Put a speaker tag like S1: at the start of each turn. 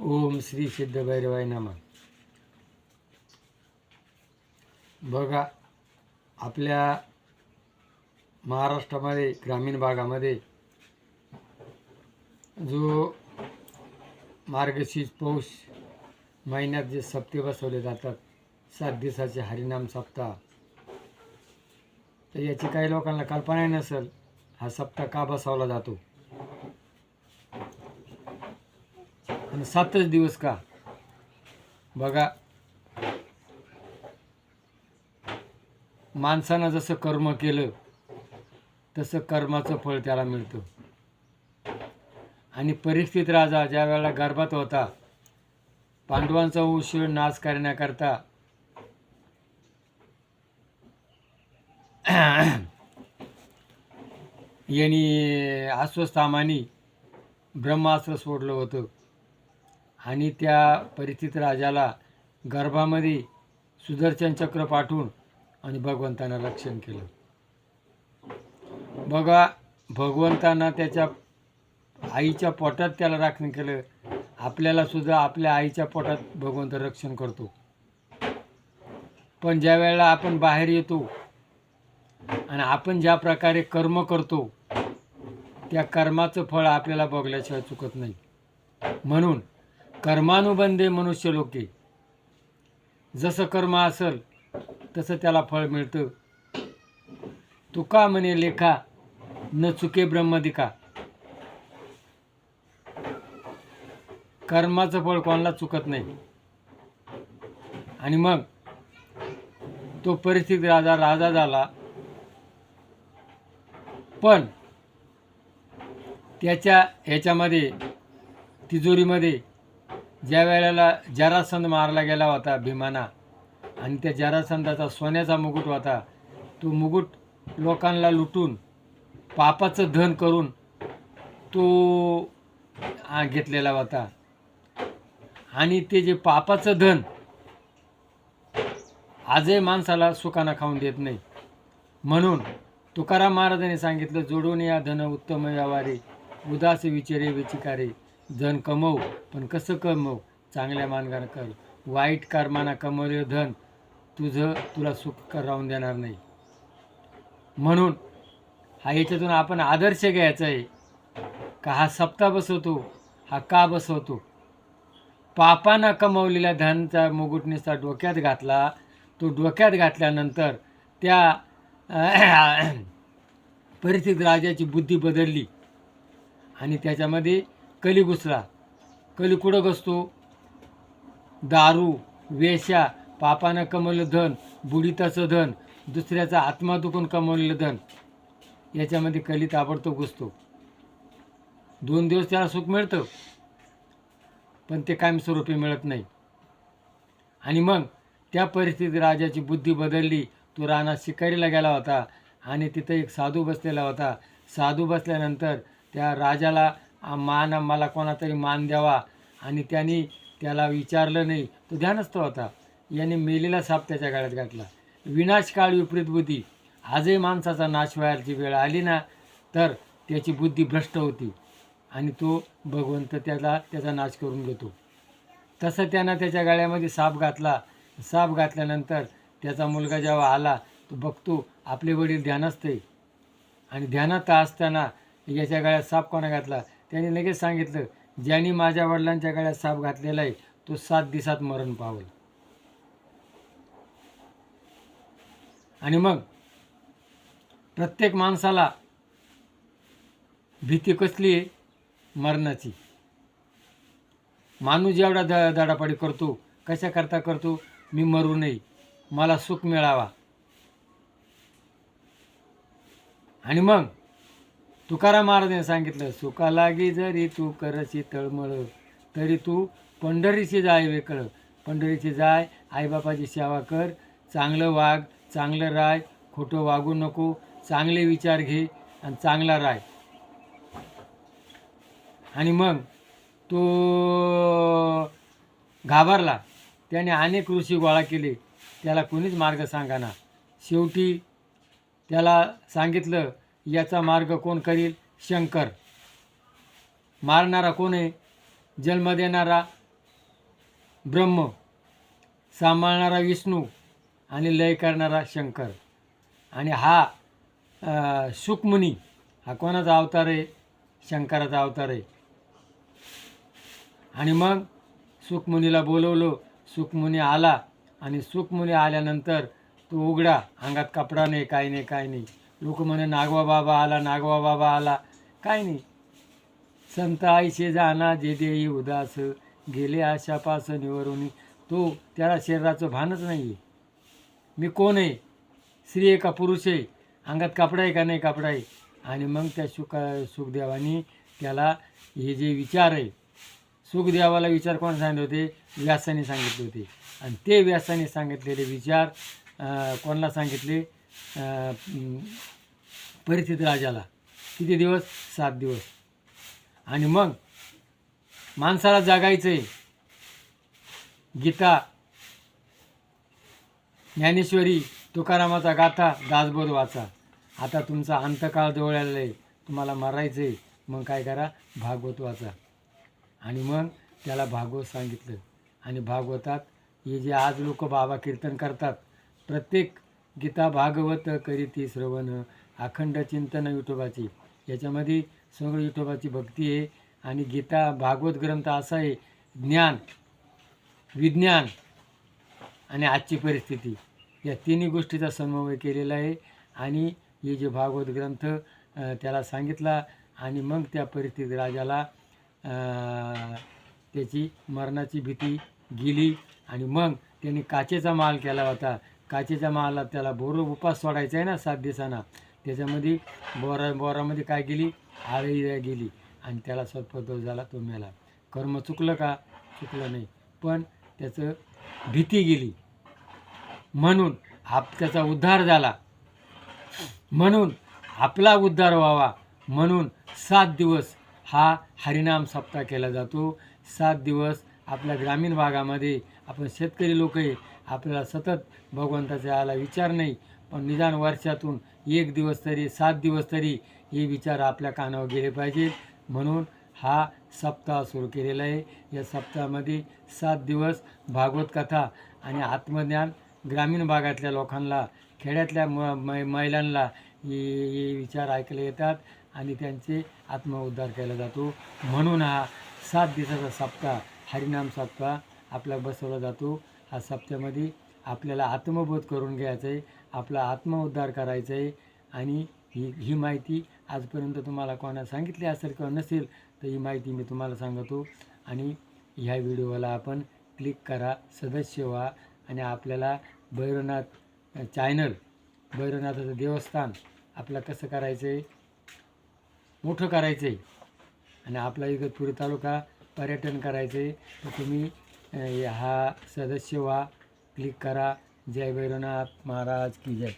S1: ओम श्री सिद्ध भैरवाय नमः. बघा, आपल्या महाराष्ट्रामध्ये ग्रामीण भागामध्ये जो मार्गशीर्ष पौष महिन्यात जे सप्ते बसवले जातात, 7 दिवसाचे हरिनाम सप्ताह, तर याची काही लोकांना कल्पना नसेल हा सप्ताह का बसवला जातो आणि 7च दिवस का. बघा, माणसानं जसं कर्म केलं तसं कर्माचं फळ त्याला मिळतं. आणि परीक्षित राजा ज्या वेळेला गर्भात होता, पांडवांचा वंश नाश करण्याकरता यांनी अश्वत्थामानी ब्रह्मास्त्र सोडलं होतं आणि त्या परीक्षित राजाला गर्भामध्ये सुदर्शन चक्र पाठवून आणि भगवंतानं रक्षण केलं. बघा, भगवंतानं त्याच्या आईच्या पोटात त्याला राखण केलं. आपल्याला सुद्धा आपल्या आईच्या पोटात भगवंत रक्षण करतो. पण ज्या वेळेला आपण बाहेर येतो आणि आपण ज्या प्रकारे कर्म करतो त्या कर्माचं फळ आपल्याला बघल्याशिवाय चुकत नाही. म्हणून कर्मानुबंधे मनुष्य लोके, जसं कर्म असेल तसं त्याला फळ मिळतं. तुका म्हणे लेखा न चुके ब्रह्मदिका. कर्माचं फळ कोणाला चुकत नाही. आणि मग तो परिस्थिती राजा झाला. पण त्याच्या ह्याच्यामध्ये तिजोरीमध्ये ज्या वेळेला जरासंध मारला गेला होता भीमाना, आणि त्या जरासंधाचा सोन्याचा मुकुट होता, तो मुकुट लोकांना लुटून पापाचं धन करून तो घेतलेला होता. आणि ते जे पापाचं धन आजही माणसाला सुखानं खाऊन देत नाही. म्हणून तुकाराम महाराजांनी सांगितलं, जोडून या धन उत्तम व्यवहारे, उदास विचारे विचिकारे. धन कमव, पण कसं कमव, चांगल्या मार्गाने कर. वाईट कर्मानं कमवलेलं धन तुला सुख राहून देणार नाही. म्हणून याच्यातून आपण आदर्श घ्यायचा आहे का हा सप्ताह बसवतो, हा का बसवतो. पापानं कमवलेल्या धनचा मुकुट नुसता डोक्यात घातला. तो डोक्यात घातल्यानंतर त्या परिस्थिती राजाची बुद्धी बदलली आणि त्याच्यामध्ये कली घुसला. कली कुठं घुसतो? दारू, वेश्या, पापानं कमवलेलं धन, बुडीताचं धन, दुसऱ्याचा आत्मा दुखून कमवलेलं धन, याच्यामध्ये कली ताबडतोब घुसतो. 2 दिवस त्याला सुख मिळतं, पण ते कायमस्वरूपी मिळत नाही. आणि मग त्या परिस्थितीत राजाची बुद्धी बदलली. तो रानात शिकारीला गेला होता आणि तिथं एक साधू बसलेला होता. साधू बसल्यानंतर त्या राजाला मला कोणातरी मान द्यावा, आणि त्यांनी त्याला विचारलं नाही. तो ध्यानस्थ होता. याने मेलेला साप त्याच्या गळ्यात घातला. विनाशकाळ विपरीत बुद्धी. आजही माणसाचा नाश व्हायची वेळ आली ना, तर त्याची बुद्धी भ्रष्ट होती आणि तो भगवंत त्याचा नाश करून घेतो. तसं त्यानं त्याच्या गळ्यामध्ये साप घातला. साप घातल्यानंतर त्याचा मुलगा जेव्हा आला, तो बघतो आपले वडील ध्यानस्थ आहे, आणि ध्यानात असताना याच्या गळ्यात साप कोणा घातला. त्याने लगेच सांगितलं, ज्यांनी माझ्या वडिलांच्या गळ्यात साप घातलेला आहे तो 7 दिवसात मरण पावल. आणि मग प्रत्येक माणसाला भीती कसली आहे? मरणाची. माणूस जेवढा दडापडी करतो, कशा करता करतो? मी मरू नये, मला सुख मिळावा. आणि मग तुकाराम महाराजांनी सांगितलं, सुखा लागी जरी तू करशी तळमळ, तरी तू पंढरीची जाय वेकळ. पंढरीची जाय, आईबापाची सेवा कर, चांगलं वाग, चांगलं राय, खोटं वागू नको, चांगले विचार घे आणि चांगला राय. आणि मग तो घाबरला. त्याने अनेक ऋषी गोळा केले, त्याला कोणीच मार्ग सांगाना. शेवटी त्याला सांगितलं, याचा मार्ग कोण करील? शंकर. मारणारा कोण आहे? जन्म देणारा ब्रह्म, सांभाळणारा विष्णू आणि लय करणारा शंकर. आणि हा शुकमुनी हा कोणाचा अवतार आहे? शंकराचा अवतार आहे. आणि मग सुखमुनीला बोलवलं. सुखमुनी आला आणि सुखमुनी आल्यानंतर तो उघडा, अंगात कपडा नाही, काय नाही, काय नाही. लोक म्हणे नागवा बाबा आला, नागवा बाबा आला. काय नाही. संत आईशे जाना जे देई उदास, गेले आशापास निवरुनी. तो त्याला शरीराचं भानच नाही आहे. मी कोण आहे? स्त्री आहे का पुरुष आहे? अंगात कपडा आहे का नाही कपडा आहे? आणि मग त्या सुखदेवानी त्याला हे जे विचार आहे, सुखदेवाला विचार कोण सांगितले होते? व्यासाने सांगितले होते. आणि ते व्यासाने सांगितलेले विचार कोणाला सांगितले? परिस्थित राजाला. किती दिवस? 7 दिवस. आणि मग माणसाला जगायचं आहे. गीता, ज्ञानेश्वरी, तुकारामाचा गाथा, दासबोध वाचा. आता तुमचा अंतकाळ जवळ आलेला आहे, तुम्हाला मरायचं आहे. मग काय करा? भागवत वाचा. आणि मग त्याला भागवत सांगितलं. आणि भागवतात हे जे आज लोक बाबा कीर्तन करतात, प्रत्येक गीता भागवत करीती श्रवण, अखंड चिंतन विठोबाची. याच्यामध्ये सगळं विठोबाची भक्ती आहे. आणि गीता भागवत ग्रंथ असा आहे, ज्ञान, विज्ञान आणि आजची परिस्थिती या तिन्ही गोष्टीचा समन्वय केलेला आहे. आणि हे जे भागवत ग्रंथ त्याला सांगितला. आणि मग त्या परिस्थिती राजाला त्याची मरणाची भीती गेली. आणि मग त्यांनी काचेचा माल केला होता. काचेच्या मालात त्याला उपास सोडायचा आहे ना 7 दिवसांना. त्याच्यामध्ये बोरामध्ये काय गेली? आळी गेली. आणि त्याला सत्पथोष झाला, तो मेला. कर्म चुकलं का? चुकलं नाही, पण त्याचं भीती गेली. म्हणून त्याचा उद्धार झाला. म्हणून आपला उद्धार व्हावा म्हणून 7 दिवस हा हरिनाम सप्ताह केला जातो. 7 दिवस आपल्या ग्रामीण भागामध्ये आपण शेतकरी लोक आहे, आपल्याला सतत भगवंताचा आला विचार नाही, पण निदान वर्षातून 1 दिवस तरी 7 दिवस तरी हे विचार आपल्या कानावर गेले पाहिजे. म्हणून हा सप्ताह सुरू केलेला आहे. या सप्ताहामध्ये 7 दिवस भागवत कथा आणि आत्मज्ञान ग्रामीण भागातल्या लोकांना, खेड्यातल्या महिलांना हे विचार ऐकले येतात आणि त्यांचे आत्मउद्धार केला जातो. म्हणून हा 7 दिवसाचा सप्ताह, हरिनाम सप्ताह आपला बसवला जातो. हा सप्त्यामध्ये आपल्याला आत्मबोध करून घ्यायचं आहे, आपला आत्मउद्धार करायचा आहे. आणि ही माहिती आजपर्यंत तुम्हाला कोणा सांगितली असेल किंवा नसेल, तर ही माहिती मी तुम्हाला सांगतो. आणि ह्या व्हिडिओला आपण क्लिक करा, सदस्य व्हा. आणि आपल्याला भैरवनाथ चॅनल, भैरवनाथाचं देवस्थान आपलं कसं करायचं आहे? मोठं करायचं आहे. आणि आपला इगतपुरी तालुका पर्यटन करायचं आहे. तर तुम्ही हा सदस्य व्हा, क्लिक करा. जय भैरवनाथ महाराज की जय.